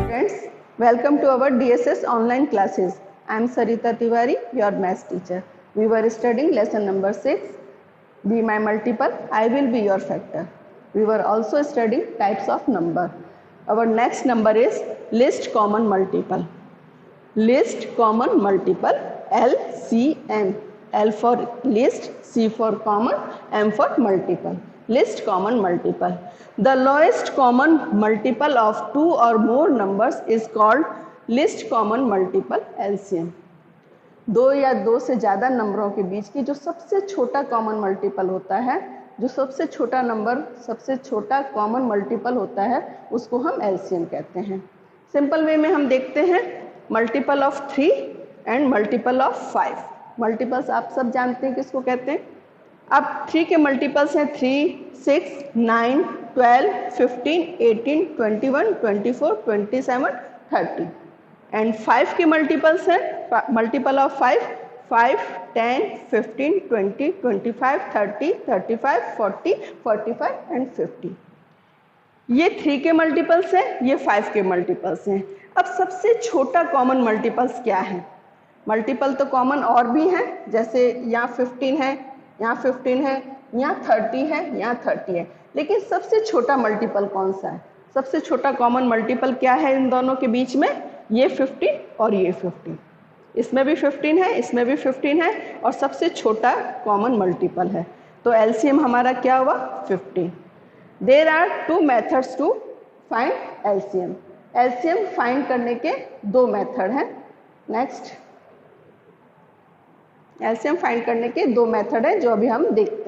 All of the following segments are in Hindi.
Friends, welcome to our DSS online classes. I am Sarita Tiwari, your maths teacher. We were studying lesson number 6, Be My Multiple, I Will Be Your Factor. We were also studying types of number. Our next number is List Common Multiple. List Common Multiple, LCM. L for list, C for common, M for multiple. List common multiple. The lowest common multiple of two or more numbers is called list common multiple, LCM. दो या दो से ज़्यादा नंबरों के बीच की जो सबसे छोटा कॉमन मल्टीपल होता है, जो सबसे छोटा नंबर सबसे छोटा कॉमन मल्टीपल होता है, उसको हम LCM कहते हैं. सिंपल वे में हम देखते हैं multiple of 3 and multiple of 5. Multiples आप सब जानते हैं किसको कहते हैं. अब 3 के मल्टीपल्स हैं 3, 6, 9, 12, 15, 18, 21, 24, 27, 30 एंड 5 के मल्टीपल्स हैं मल्टीपल ऑफ 5, 10, 15, 20, 25, 30, 35, 40, 45 एंड 50. ये 3 के मल्टीपल्स हैं, ये 5 के मल्टीपल्स हैं. अब सबसे छोटा कॉमन मल्टीपल्स क्या है. मल्टीपल तो कॉमन और भी हैं, जैसे यहाँ 15 है, यहाँ 15 है, यहाँ 30 है, यहाँ 30 है. लेकिन सबसे छोटा मल्टीपल कौन सा है. सबसे छोटा कॉमन मल्टीपल क्या है इन दोनों के बीच में. ये 15 और ये 15. इसमें भी 15 है, इसमें भी 15 है और सबसे छोटा कॉमन मल्टीपल है. तो LCM हमारा क्या हुआ 15. There are 2 methods to find LCM. LCM find करने के 2 मेथड हैं. नेक्स्ट, LCM फाइंड करने के 2 मेथड हैं जो अभी हम देखते हैं.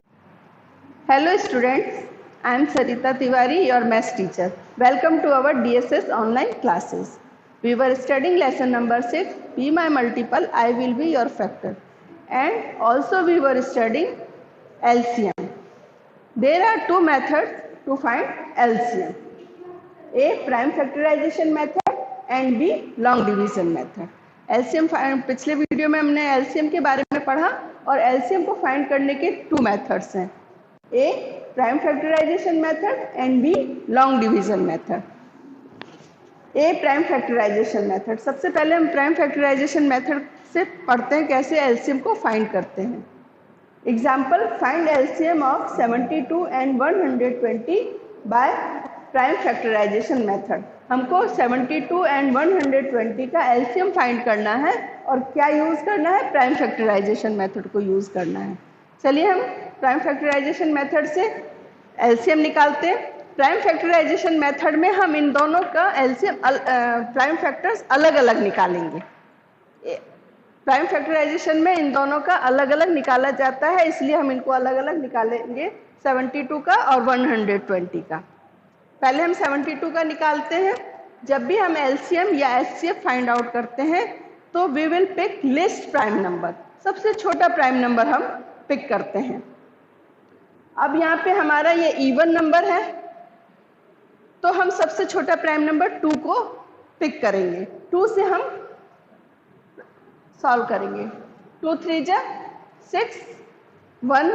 Hello students, I am Sarita Tiwari, your maths teacher. Welcome to our DSS online classes. We were studying lesson number 6, Be My Multiple, I Will Be Your Factor. And also we were studying LCM. There are 2 methods to find LCM. A, prime factorization method and B, long division method. LCM पिछले वीडियो में हमने LCM के बारे में पढ़ा और LCM को फाइंड करने के 2 मेथड्स हैं. A, prime factorization method and B, long division method. A, prime factorisation method. सबसे पहले हम प्राइम फैक्टराइजेशन मेथड से पढ़ते हैं कैसे LCM को फाइंड करते हैं. Example, find LCM of 72 and 120 by prime factorisation method. हमको 72 एंड 120 का LCM फाइंड करना है और क्या यूज़ करना है, प्राइम फैक्टराइजेशन मेथड को यूज़ करना है. चलिए हम प्राइम फैक्टराइजेशन मेथड से LCM निकालते हैं. प्राइम फैक्टराइजेशन मेथड में हम इन दोनों का LCM प्राइम फैक्टर्स अलग अलग निकालेंगे. प्राइम फैक्टराइजेशन में इन दोनों का अलग अलग निकाला जाता है, इसलिए हम इनको अलग अलग निकालेंगे 72 का और 120 का. पहले हम 72 का निकालते हैं. जब भी हम LCM या HCF फाइंड आउट करते हैं तो we will pick least prime number. सबसे छोटा प्राइम नंबर हम पिक करते हैं. अब यहाँ पे हमारा ये इवन नंबर है तो हम सबसे छोटा प्राइम नंबर 2 को पिक करेंगे. 2 से हम सॉल्व करेंगे. 2 3 जा 6, 1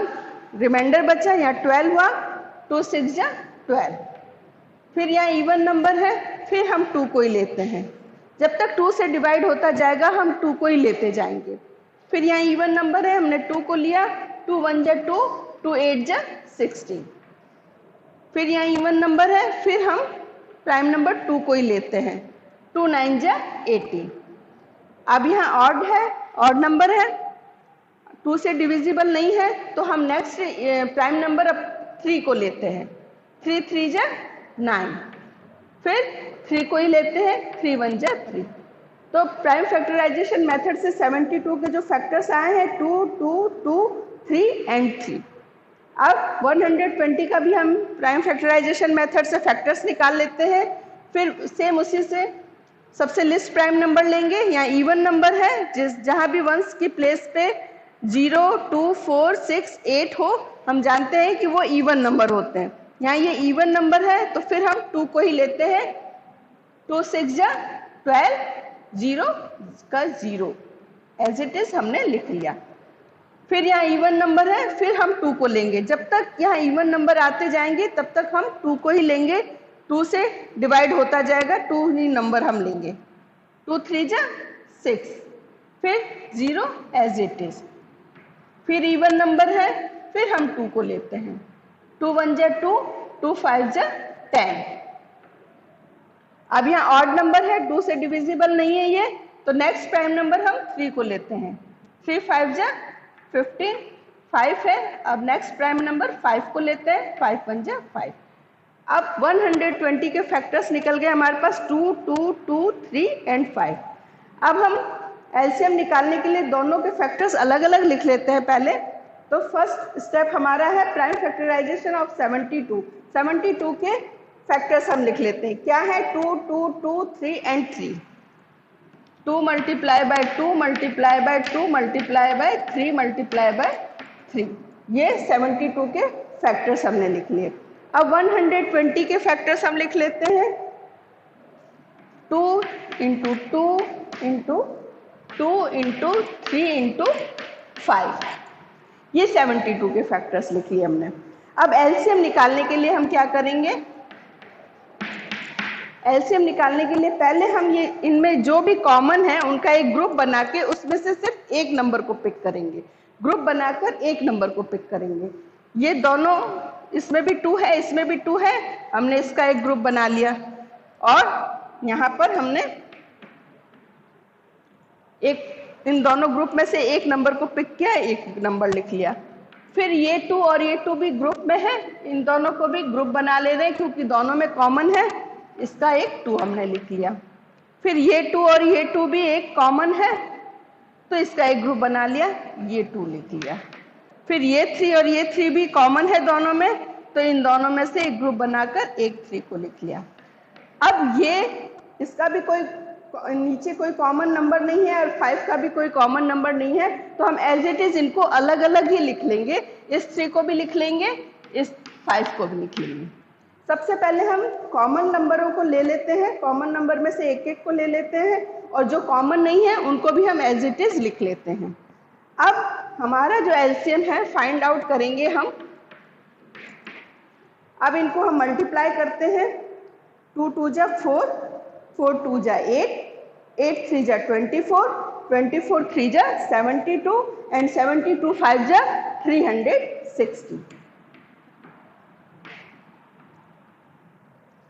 रिमाइंडर बचा, यहाँ 12 हुआ, 2 6 जा 12. फिर यहाँ इवन नंबर है, फिर हम 2 को ही लेते हैं. जब तक 2 से डिवाइड होता जाएगा हम 2 को ही लेते जाएंगे. फिर यहाँ इवन नंबर है, हमने 2 को लिया, 2 1 जा 2, 2 8 जा 16. फिर यहाँ इवन नंबर है, फिर हम प्राइम नंबर 2 को ही लेते हैं, 2 9 जा 18. अब यहाँ ऑड है, ऑड नंबर है, 2 से डिविजिबल नहीं है तो हम नेक्स्ट प्राइम नंबर अब 3 को लेते हैं, 3 3 जा 9. फिर 3 को ही लेते हैं, 3 1 जा 3. तो प्राइम फैक्टराइजेशन मेथड से 72 के जो फैक्टर्स आए हैं 2 2 2 3 एंड 3. अब 120 का भी हम प्राइम फैक्टराइजेशन मेथड से फैक्टर्स निकाल लेते हैं. फिर सेम उसी से सबसे लिस्ट प्राइम नंबर लेंगे. यहाँ इवन नंबर है, जहाँ भी वंस की प्लेस पे 0 2 4 6 8 हो, हम जानते हैं कि वो इवन नंबर होते हैं. यहाँ ये इवन नंबर है तो फिर हम 2 को ही लेते हैं. 2 6 जा 12, 0 का 0 एज इट इज हमने लिख लिया. फिर यहाँ इवन नंबर है, फिर हम 2 को लेंगे. जब तक यहाँ इवन नंबर आते जाएंगे तब तक हम 2 को ही लेंगे. 2 से डिवाइड होता जाएगा, 2 ही नंबर हम लेंगे। 2 3 जा 6, फिर 0 एज इट इज, फिर इवन नंबर है, फिर हम 2 को लेते हैं। 2 1 जा 2, 2 5 जा 10। अब यहाँ ऑड नंबर है, 2 से डिविजिबल नहीं है ये, तो नेक्स्ट प्राइम नंबर हम 3 को लेते हैं। 3 5 जा 15, 5 है। अब नेक्स्ट प्राइम नंबर 5 को लेते हैं, 5 1 जा 5। अब 120 के फैक्टर्स निकल गए हमारे पास, 2 2 2 3 एंड 5। अब हम एलसीएम निकालने के लिए दोनों के फैक्टर्स अलग अलग लिख लेते हैं पहले। तो फर्स्ट स्टेप हमारा है प्राइम फैक्टराइजेशन ऑफ 72। 72 के फैक्टर्स हम लिख लेते हैं। क्या है? 2 2 2 3 and 3। 2 multiply by 2 multiply by 2 multiply by 3 multiply by 3। ये 72 के फैक्टर्स हमने लिख लिए। अब 120 के फैक्टर्स हम लिख लेते हैं। 2 इंटू 2 इंटू 2 इंटू 3 इंटू 5। ये 72 के फैक्टर्स लिख लिए हमने। अब एलसीएम निकालने के लिए हम क्या करेंगे? एलसीएम निकालने के लिए पहले हम ये इनमें जो भी कॉमन है उनका एक ग्रुप बना के उसमें से सिर्फ एक नंबर को पिक करेंगे। ग्रुप बनाकर एक नंबर को पिक करेंगे। ये दोनों, इसमें भी 2 है, इसमें भी 2 है, हमने इसका एक ग्रुप बना लिया और यहाँ पर हमने एक इन दोनों ग्रुप में से एक नंबर को पिक किया, एक नंबर लिख लिया। फिर ये 2 और ये 2 भी ग्रुप में है, इन दोनों को भी ग्रुप बना ले रहे हैं क्योंकि दोनों में कॉमन है, इसका एक 2 हमने लिख लिया। फिर ये 2 और ये 2 भी एक कॉमन है तो इसका एक ग्रुप बना लिया, ये 2 लिख लिया। फिर ये 3 और ये 3 भी कॉमन है दोनों में, तो इन दोनों में से एक ग्रुप बनाकर एक 3 को लिख लिया। अब ये इसका भी कोई नीचे कोई कॉमन नंबर नहीं है और 5 का भी कोई कॉमन नंबर नहीं है, तो हम एज इट इज इनको अलग अलग ही लिख लेंगे। इस 3 को भी लिख लेंगे, इस 5 को भी लिख लेंगे। सबसे पहले हम कॉमन नंबरों को ले लेते हैं, कॉमन नंबर में से एक एक को ले लेते हैं और जो कॉमन नहीं है उनको भी हम एज इट इज लिख लेते हैं। अब हमारा जो एलसीएम है फाइंड आउट करेंगे हम। अब इनको हम मल्टीप्लाई करते हैं। 2 2 जा 4, 4 2 जा 8, 8 3 जा 24, 24 3 जा 72 एंड 72 5 जा 360।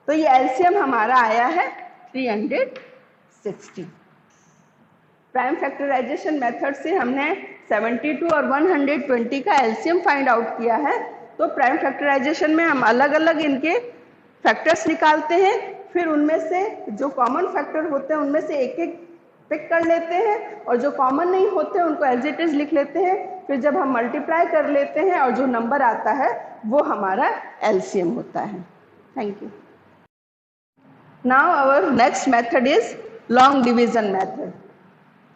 तो ये एलसीएम हमारा आया है 360। प्राइम फैक्टराइजेशन मेथड से हमने 72 और 120 का एलसीएम फाइंड आउट किया है। तो प्राइम फैक्टराइजेशन में हम अलग अलग इनके फैक्टर्स निकालते हैं, फिर उनमें से जो कॉमन फैक्टर होते हैं उनमें से एक एक पिक कर लेते हैं और जो कॉमन नहीं होते उनको एज इट इज लिख लेते हैं। फिर जब हम मल्टीप्लाई कर लेते हैं और जो नंबर आता है वो हमारा एलसीएम होता है। Thank you. Now our next method is long division method.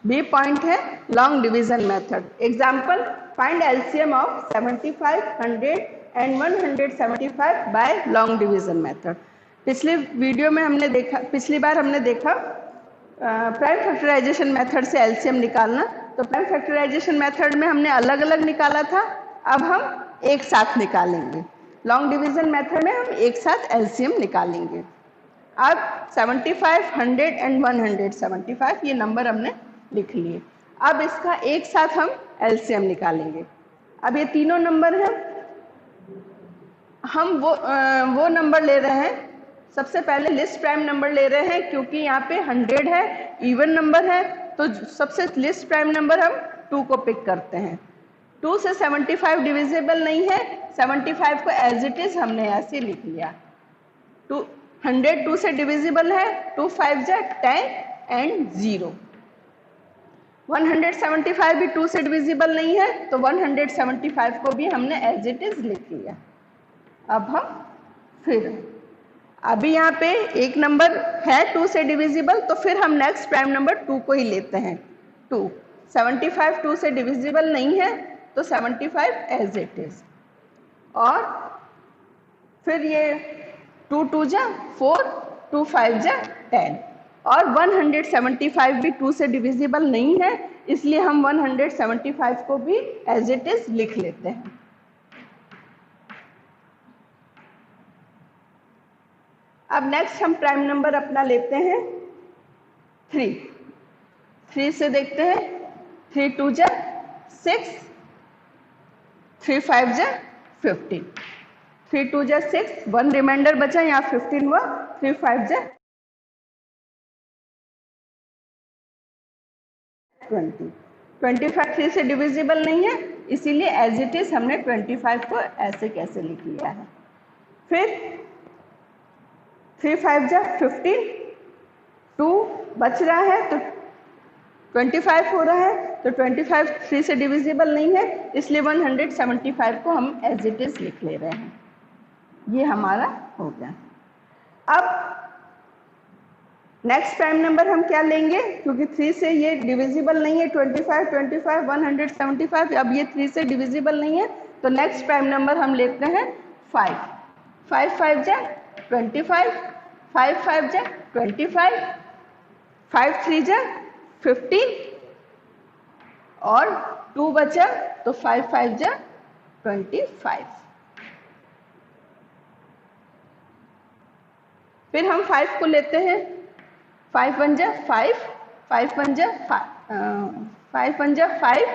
B point है long division method. Example, find LCM of 75, 100 and 175 by long division method. पिछले वीडियो में हमने देखा, पिछली बार हमने देखा प्राइम फैक्टराइजेशन मेथड से एलसीएम निकालना। तो प्राइम फैक्टराइजेशन मेथड में हमने अलग अलग निकाला था, अब हम एक साथ निकालेंगे। लॉन्ग डिवीजन मेथड में हम एक साथ एलसीएम निकालेंगे। अब 75, 100 एंड 175 ये नंबर हमने लिख लिए। अब इसका एक साथ हम एलसीएम निकालेंगे। अब ये तीनों नंबर हैं, हम वो नंबर ले रहे हैं। सबसे पहले लिस्ट प्राइम नंबर ले रहे हैं क्योंकि यहाँ पे 100 है, इवन नंबर है, तो सबसे लिस्ट प्राइम नंबर हम 2 को पिक करते हैं। 2 से 75 डिविजिबल नहीं है, 75 को एज इट इज हमने ऐसे लिख लिया। 100 2 से डिविजिबल है, 2 5 जा 10 एंड 0। 175 भी 2 से डिविजिबल नहीं है, तो 175 को भी हमने एज इट इज लिख लिया। अब हम फिर अभी यहाँ पे एक नंबर है 2 से डिविजिबल, तो फिर हम नेक्स्ट प्राइम नंबर 2 को ही लेते हैं। 2 75 2 से डिविजिबल नहीं है, तो 75 एज इट इज। और फिर ये 2 2 जा 4, 2 5 जा 10 और 175 भी 2 से डिविजिबल नहीं है, इसलिए हम 175 को भी एज इट इज लिख लेते हैं। अब नेक्स्ट हम प्राइम नंबर अपना लेते हैं 3। 3 से देखते हैं 3 2 जा 6, 3 5 जा 15, 3 2 जा 6, 1 रिमाइंडर बचा, यहाँ 15 हुआ, 3 5 जा 20। 25 3 से डिविजिबल नहीं है, इसीलिए एज इट इज हमने 25 को ऐसे कैसे लिख लिया है। फिर 3 5 जा 15, 2 बच रहा है तो 25 हो रहा है, तो 25 3 से डिविजिबल नहीं है, इसलिए 175 को हम एज इट इज लिख ले रहे हैं। ये हमारा हो गया। अब नेक्स्ट प्राइम नंबर हम क्या लेंगे, क्योंकि 3 से ये डिविजिबल नहीं है, 25 25 175, अब ये 3 से डिविजिबल नहीं है, तो नेक्स्ट प्राइम नंबर हम लेते हैं 5। 5 5 जा 25, 5 5 जा 25, 5 3 जा 15 और 2 बचा तो 5 5 जा 25। फिर हम 5 को लेते हैं, 5 1 जा 5, 5 1 जा 5 1 जा 5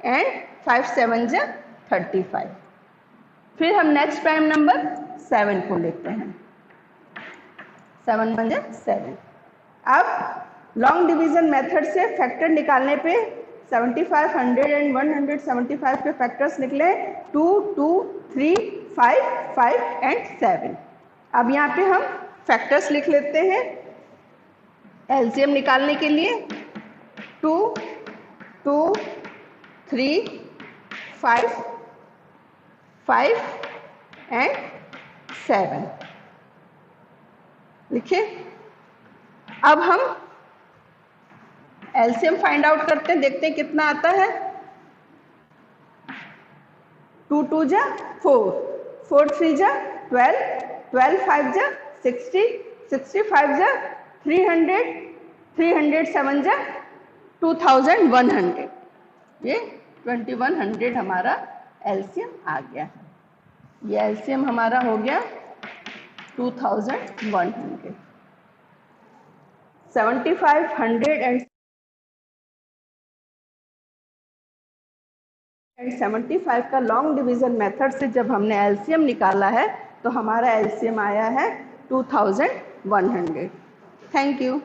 एंड 5 7 जा 35। फिर हम नेक्स्ट प्राइम नंबर 7 को लेते हैं, 7 1 जा 7। अब लॉन्ग डिवीजन मेथड से फैक्टर निकालने पे 75 100 एंड 175 के फैक्टर्स निकले 2 2 3 5 5 एंड 7। अब यहाँ पे हम फैक्टर्स लिख लेते हैं एलसीएम निकालने के लिए। 2 2 3 5 5 एंड 7 लिखिए। अब हम एलसीएम फाइंड आउट करते हैं, देखते हैं कितना आता है। 2 2 जा 4, 4 3 जा 12, 12 5 जा 60, 65 जा 300, 307 जा 2100। ये 2100 हमारा एलसीएम आ गया है। ये एलसीएम हमारा हो गया 2100। 75 100 एंड 75 का लॉन्ग डिवीजन मेथड से जब हमने एलसीएम निकाला है तो हमारा एलसीएम आया है 2100। Thank you.